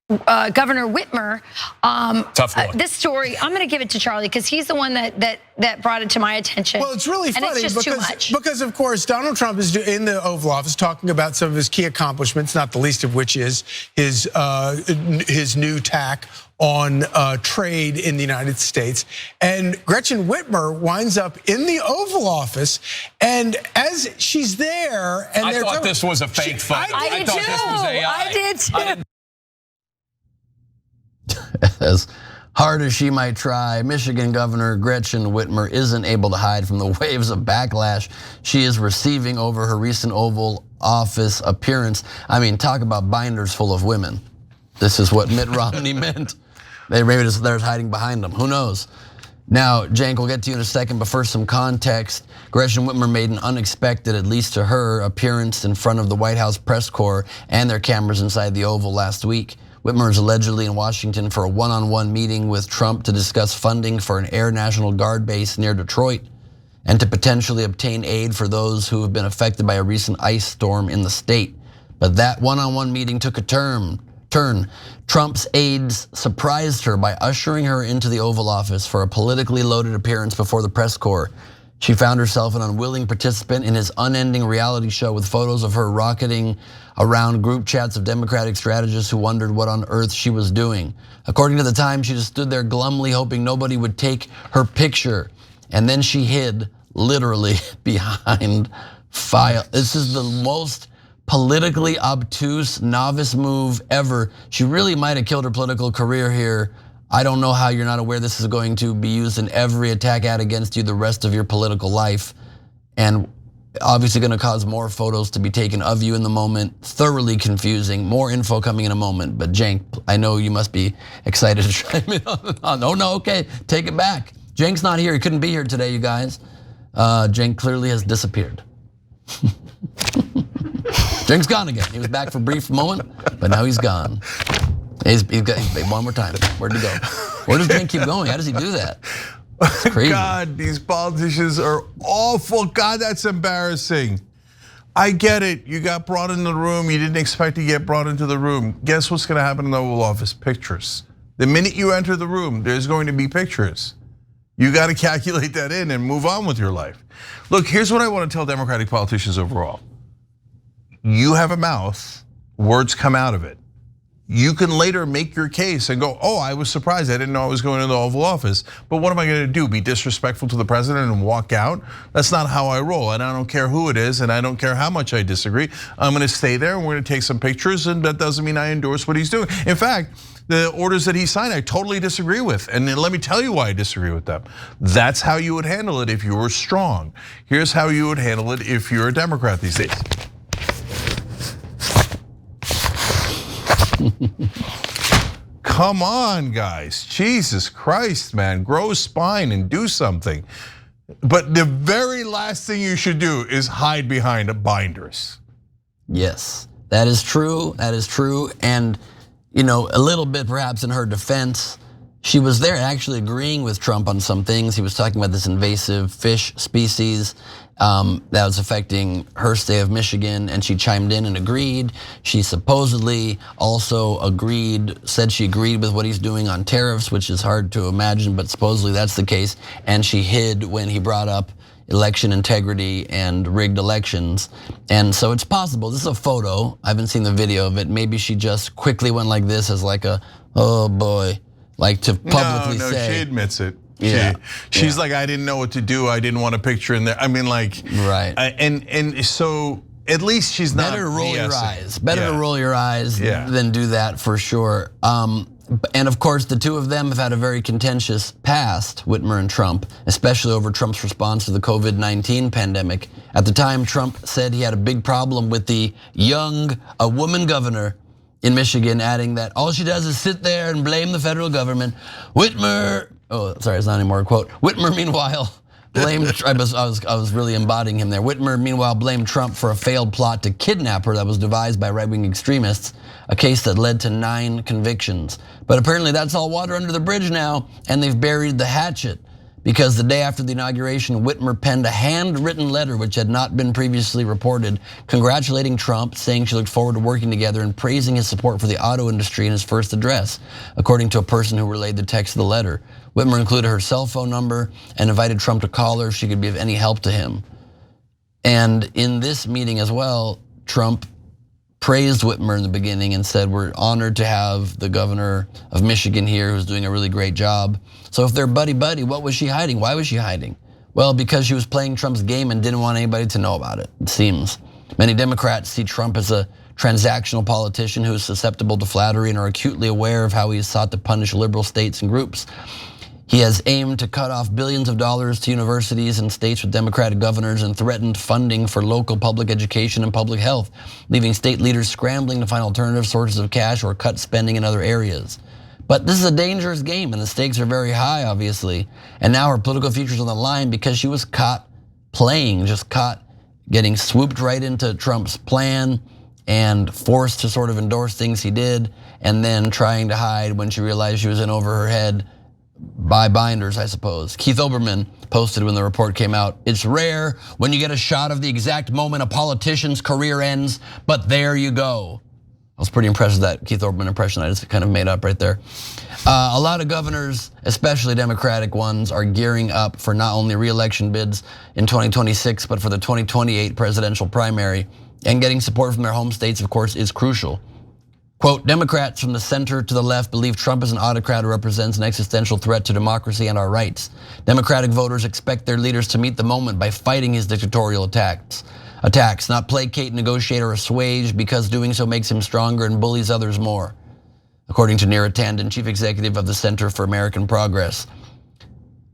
Governor Whitmer. Tough look. This story, I'm going to give it to Charlie because he's the one that brought it to my attention. Well, it's really funny and it's just too much. because of course Donald Trump is in the Oval Office talking about some of his key accomplishments, not the least of which is his new tack on trade in the United States. And Gretchen Whitmer winds up in the Oval Office, and as she's there, and I thought this was a fake photo. I did thought too. This was AI. I did too. As hard as she might try, Michigan Governor Gretchen Whitmer isn't able to hide from the waves of backlash she is receiving over her recent Oval Office appearance. I mean, talk about binders full of women. This is what Mitt Romney meant. Maybe they're hiding behind them, who knows? Now, Cenk, we'll get to you in a second, but first some context. Gretchen Whitmer made an unexpected, at least to her, appearance in front of the White House press corps and their cameras inside the Oval last week. Whitmer is allegedly in Washington for a one-on-one meeting with Trump to discuss funding for an Air National Guard base near Detroit and to potentially obtain aid for those who have been affected by a recent ice storm in the state. But that one-on-one meeting took a turn. Trump's aides surprised her by ushering her into the Oval Office for a politically loaded appearance before the press corps. She found herself an unwilling participant in his unending reality show with photos of her rocketing around group chats of Democratic strategists who wondered what on earth she was doing. According to the Times, she just stood there glumly hoping nobody would take her picture. And then she hid, literally, behind file. This is the most politically obtuse novice move ever. She really might have killed her political career here. I don't know how you're not aware this is going to be used in every attack ad against you the rest of your political life. And obviously gonna cause more photos to be taken of you in the moment. Thoroughly confusing, more info coming in a moment. But Cenk, I know you must be excited to chime in on. Oh no, okay, take it back. Cenk's not here, he couldn't be here today, you guys. Cenk clearly has disappeared. Cenk's gone again. He was back for a brief moment, but now he's gone. He's got one more time. Where'd he go? Where does Cenk keep going? How does he do that? It's crazy. God, these politicians are awful. God, that's embarrassing. I get it. You got brought into the room. You didn't expect to get brought into the room. Guess what's going to happen in the Oval Office? Pictures. The minute you enter the room, there's going to be pictures. You got to calculate that in and move on with your life. Look, here's what I want to tell Democratic politicians overall. You have a mouth, words come out of it. You can later make your case and go, oh, I was surprised. I didn't know I was going to the Oval Office. But what am I going to do? Be disrespectful to the president and walk out? That's not how I roll. And I don't care who it is, and I don't care how much I disagree. I'm going to stay there and we're going to take some pictures, and that doesn't mean I endorse what he's doing. In fact, the orders that he signed, I totally disagree with. And then let me tell you why I disagree with them. That's how you would handle it if you were strong. Here's how you would handle it if you're a Democrat these days. Come on, guys. Jesus Christ, man. Grow a spine and do something. But the very last thing you should do is hide behind binders. Yes, that is true. That is true. And a little bit perhaps in her defense, she was there actually agreeing with Trump on some things. He was talking about this invasive fish species that was affecting her state of Michigan, and she chimed in and agreed. She supposedly also said she agreed with what he's doing on tariffs, which is hard to imagine, but supposedly that's the case. And she hid when he brought up election integrity and rigged elections. And so it's possible, this is a photo, I haven't seen the video of it. Maybe she just quickly went like this as like a, oh boy, like to publicly say. No, she admits it. Yeah. She's like, I didn't know what to do. I didn't want a picture in there. I mean, like, right. And so at least she's not better to roll your eyes. Better Yeah. to roll your eyes than do that for sure. And of course, the two of them have had a very contentious past, Whitmer and Trump, especially over Trump's response to the COVID-19 pandemic. At the time, Trump said he had a big problem with a woman governor in Michigan, adding that all she does is sit there and blame the federal government. Whitmer, sorry, it's not anymore a quote. Whitmer, meanwhile, blamed, I was really embodying him there. Whitmer, meanwhile, blamed Trump for a failed plot to kidnap her that was devised by right-wing extremists, a case that led to 9 convictions. But apparently that's all water under the bridge now, and they've buried the hatchet because the day after the inauguration, Whitmer penned a handwritten letter which had not been previously reported, congratulating Trump, saying she looked forward to working together and praising his support for the auto industry in his first address, according to a person who relayed the text of the letter. Whitmer included her cell phone number and invited Trump to call her if she could be of any help to him. And in this meeting as well, Trump praised Whitmer in the beginning and said, we're honored to have the governor of Michigan here who's doing a really great job. So if they're buddy-buddy, what was she hiding? Why was she hiding? Well, because she was playing Trump's game and didn't want anybody to know about it, it seems. Many Democrats see Trump as a transactional politician who is susceptible to flattery and are acutely aware of how he has sought to punish liberal states and groups. He has aimed to cut off billions of dollars to universities and states with Democratic governors and threatened funding for local public education and public health, leaving state leaders scrambling to find alternative sources of cash or cut spending in other areas. But this is a dangerous game and the stakes are very high, obviously. And now her political future's on the line because she was caught playing, just caught getting swooped right into Trump's plan and forced to sort of endorse things he did, and then trying to hide when she realized she was in over her head by binders, I suppose. Keith Olbermann posted when the report came out, it's rare when you get a shot of the exact moment a politician's career ends, but there you go. I was pretty impressed with that Keith Olbermann impression I just kind of made up right there. A lot of governors, especially Democratic ones, are gearing up for not only re-election bids in 2026, but for the 2028 presidential primary. And getting support from their home states, of course, is crucial. Quote, Democrats from the center to the left believe Trump is an autocrat who represents an existential threat to democracy and our rights. Democratic voters expect their leaders to meet the moment by fighting his dictatorial attacks, not placate, negotiate, or assuage, because doing so makes him stronger and bullies others more. According to Neera Tanden, chief executive of the Center for American Progress.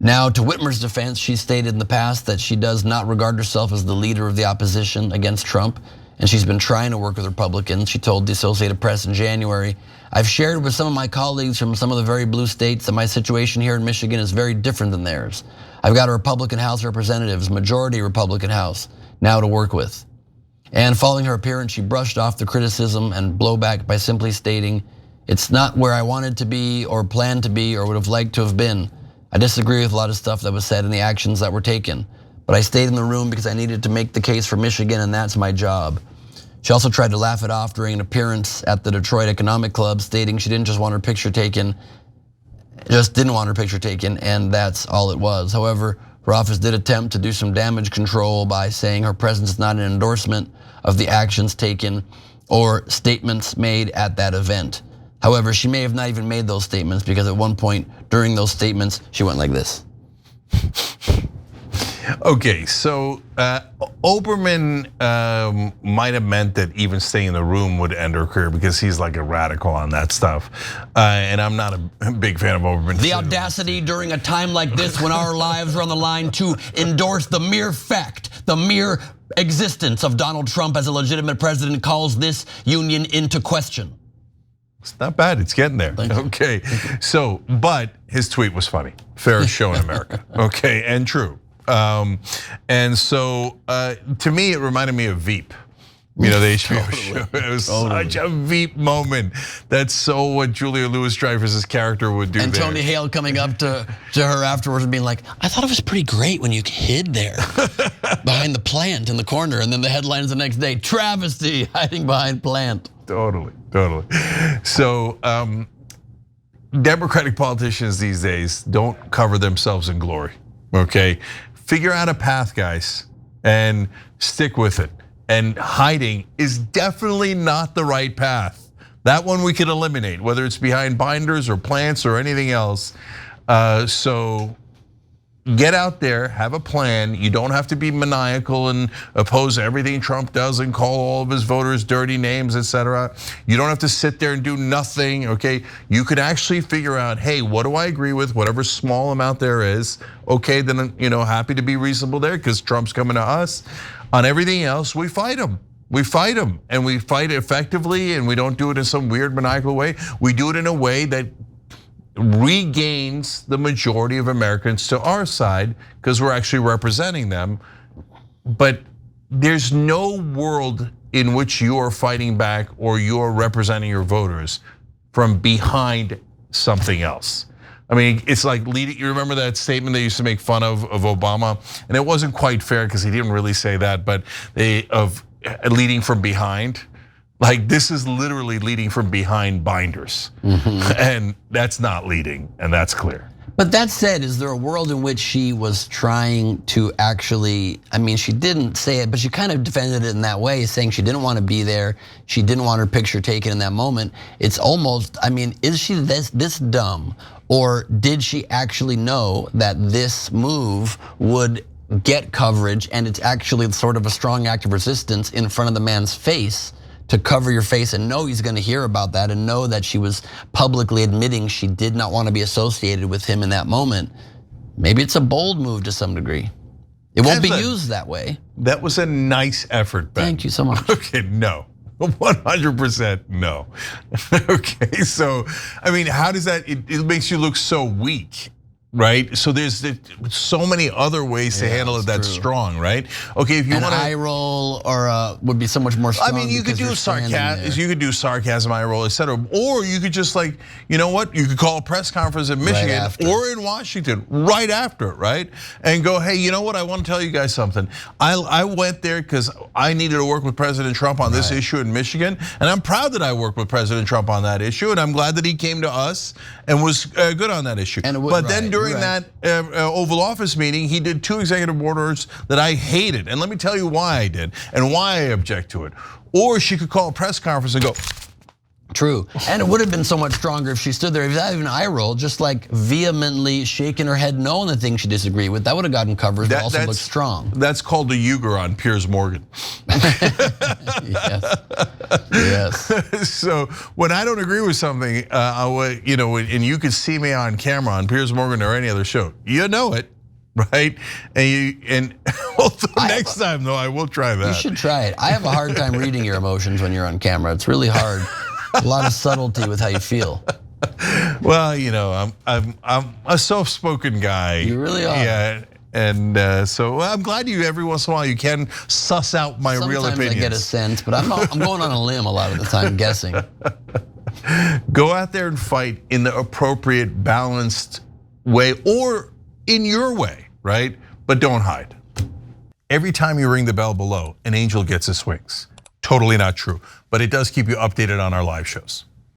Now, to Whitmer's defense, she stated in the past that she does not regard herself as the leader of the opposition against Trump, and she's been trying to work with Republicans. She told the Associated Press in January, I've shared with some of my colleagues from some of the very blue states that my situation here in Michigan is very different than theirs. I've got a Republican House of Representatives, majority Republican House, now to work with. And following her appearance, she brushed off the criticism and blowback by simply stating, it's not where I wanted to be or planned to be or would have liked to have been. I disagree with a lot of stuff that was said and the actions that were taken. But I stayed in the room because I needed to make the case for Michigan, and that's my job. She also tried to laugh it off during an appearance at the Detroit Economic Club, stating she didn't just want her picture taken, and that's all it was. However, her office did attempt to do some damage control by saying her presence is not an endorsement of the actions taken or statements made at that event. However, she may have not even made those statements because at one point during those statements, she went like this. Okay, so Olbermann might have meant that even staying in the room would end her career because he's like a radical on that stuff. And I'm not a big fan of Olbermann. The audacity during a time like this when our lives are on the line to endorse the mere fact, the mere existence of Donald Trump as a legitimate president calls this union into question. It's not bad, it's getting there. Okay, so, but his tweet was funny. Fairest show in America, okay, and true. And so, to me, it reminded me of Veep. You know, the HBO show. It was such a Veep moment. That's so what Julia Louis-Dreyfus's character would do. And there. Tony Hale coming up to her afterwards and being like, I thought it was pretty great when you hid there behind the plant in the corner. And then the headlines the next day, travesty, hiding behind plant. Totally. So, Democratic politicians these days don't cover themselves in glory, okay? Figure out a path, guys, and stick with it. And hiding is definitely not the right path. That one we could eliminate, whether it's behind binders or plants or anything else. So get out there, have a plan. You don't have to be maniacal and oppose everything Trump does and call all of his voters dirty names, etc. You don't have to sit there and do nothing, okay? You could actually figure out, hey, what do I agree with, whatever small amount there is. Okay, then happy to be reasonable there because Trump's coming to us. On everything else, we fight him. We fight him, and we fight effectively, and we don't do it in some weird maniacal way. We do it in a way that regains the majority of Americans to our side because we're actually representing them. But there's no world in which you're fighting back or you're representing your voters from behind something else. I mean, it's like leading. You remember that statement they used to make fun of Obama, and it wasn't quite fair because he didn't really say that, but of leading from behind. Like this is literally leading from behind binders, and that's not leading, and that's clear. But that said, is there a world in which she was trying to actually, I mean, she didn't say it, but she kind of defended it in that way, saying she didn't want to be there, she didn't want her picture taken in that moment. It's almost, I mean, is she this dumb, or did she actually know that this move would get coverage, and it's actually sort of a strong act of resistance in front of the man's face, to cover your face and know he's gonna hear about that, and know that she was publicly admitting she did not want to be associated with him in that moment? Maybe it's a bold move to some degree. It won't be used that way. That was a nice effort, Ben. Thank you so much. Okay, no. 100% no. Okay, so I mean, how does that? It makes you look so weak, right? So there's so many other ways to handle it that's strong, right? Okay, if you want an eye roll or would be so much more strong. I mean, you could do sarcasm, you could do sarcasm, eye roll, etc. Or you could just like, you know what? You could call a press conference in Michigan or in Washington right after it, right? And go, hey, you know what? I want to tell you guys something. I went there because I needed to work with President Trump on this issue in Michigan, and I'm proud that I worked with President Trump on that issue, and I'm glad that he came to us and was good on that issue. But then during that Oval Office meeting, he did 2 executive orders that I hated. And let me tell you why I did and why I object to it. Or she could call a press conference and go. True, and it would have been so much stronger if she stood there without even an eye roll, just like vehemently shaking her head no on the thing she disagreed with. That would have gotten coverage, but also looked strong. That's called the Uyghur on Piers Morgan. Yes. So when I don't agree with something, you know, and you could see me on camera on Piers Morgan or any other show, you know it. Right, and next time though, I will try that. You should try it. I have a hard time reading your emotions when you're on camera. It's really hard. A lot of subtlety with how you feel. Well, you know, I'm a soft-spoken guy. You really are. Yeah, and so I'm glad you every once in a while you can suss out my real opinions. Sometimes I get a sense, but I'm going on a limb a lot of the time, guessing. Go out there and fight in the appropriate, balanced way, or in your way, right? But don't hide. Every time you ring the bell below, an angel gets his wings. Totally not true, but it does keep you updated on our live shows.